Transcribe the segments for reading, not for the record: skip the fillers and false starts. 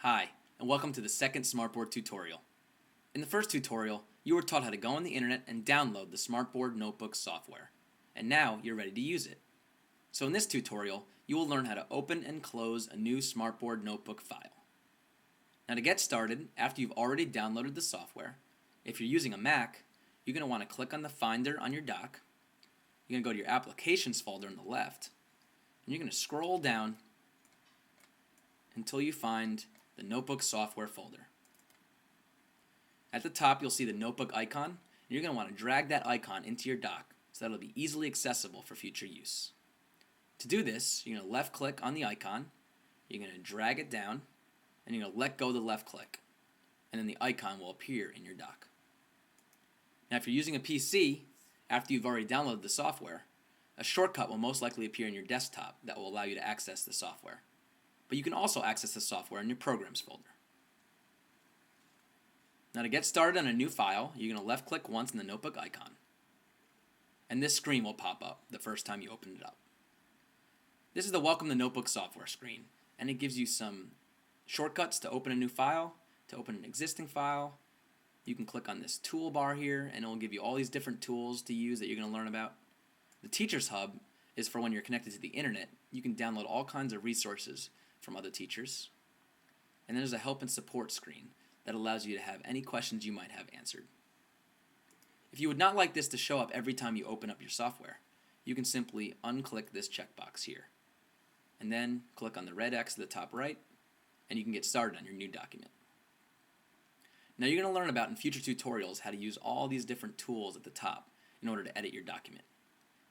Hi, and welcome to the second Smartboard tutorial. In the first tutorial, you were taught how to go on the internet and download the Smartboard Notebook software, and now you're ready to use it. So in this tutorial, you will learn how to open and close a new Smartboard Notebook file. Now to get started, after you've already downloaded the software, if you're using a Mac, you're going to want to click on the Finder on your dock. You're going to go to your Applications folder on the left, and you're going to scroll down until you find the Notebook software folder. At the top, you'll see the notebook icon, and you're going to want to drag that icon into your dock so that it'll be easily accessible for future use. To do this, you're going to left click on the icon, you're going to drag it down, and you're going to let go of the left click, and then the icon will appear in your dock. Now if you're using a PC, after you've already downloaded the software, a shortcut will most likely appear in your desktop that will allow you to access the software. But you can also access the software in your Programs folder. Now to get started on a new file, you're going to left click once in the notebook icon. And this screen will pop up the first time you open it up. This is the Welcome to Notebook software screen, and it gives you some shortcuts to open a new file, to open an existing file. You can click on this toolbar here, and it will give you all these different tools to use that you're going to learn about. The Teachers Hub is for when you're connected to the internet. You can download all kinds of resources from other teachers. And then there's a help and support screen that allows you to have any questions you might have answered. If you would not like this to show up every time you open up your software, you can simply unclick this checkbox here. And then click on the red X at the top right, and you can get started on your new document. Now you're going to learn about in future tutorials how to use all these different tools at the top in order to edit your document.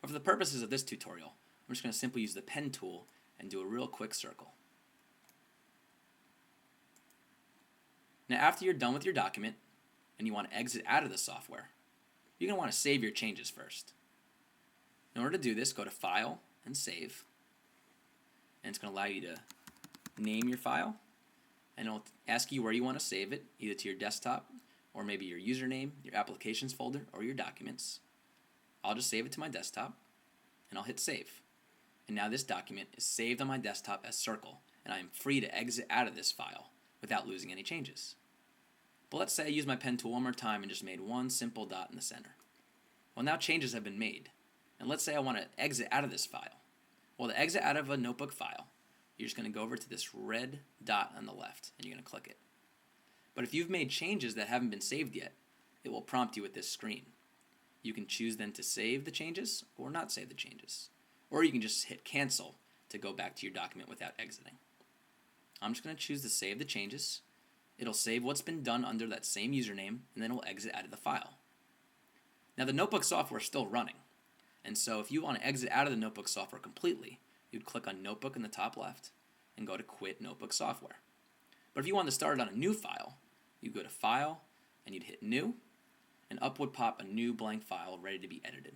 But for the purposes of this tutorial, I'm just going to simply use the pen tool and do a real quick circle. Now after you're done with your document and you want to exit out of the software, you're going to want to save your changes first. In order to do this, go to File and Save, and it's going to allow you to name your file, and it'll ask you where you want to save it, either to your desktop or maybe your username, your Applications folder, or your documents. I'll just save it to my desktop, and I'll hit Save. And now this document is saved on my desktop as Circle, and I am free to exit out of this file without losing any changes. But let's say I use my pen tool one more time and just made one simple dot in the center. Well, now changes have been made, and let's say I want to exit out of this file. Well, to exit out of a notebook file, you're just going to go over to this red dot on the left, and you're going to click it. But if you've made changes that haven't been saved yet, it will prompt you with this screen. You can choose then to save the changes or not save the changes. Or you can just hit cancel to go back to your document without exiting. I'm just going to choose to save the changes. It'll save what's been done under that same username, and then it will exit out of the file. Now the notebook software is still running, and so if you want to exit out of the notebook software completely, you'd click on Notebook in the top left and go to Quit Notebook Software. But if you want to start it on a new file, you go to File and you'd hit New, and up would pop a new blank file ready to be edited.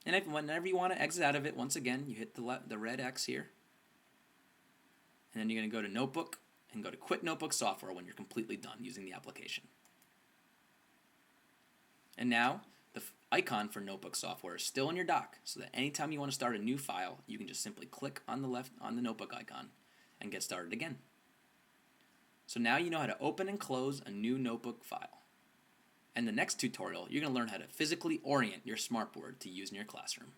And whenever you want to exit out of it, once again, you hit the red X here, and then you're going to go to Notebook and go to Quit Notebook Software when you're completely done using the application. And now the icon for Notebook Software is still in your dock, so that anytime you want to start a new file, you can just simply click on the notebook icon and get started again. So now you know how to open and close a new notebook file. In the next tutorial, you're going to learn how to physically orient your smartboard to use in your classroom.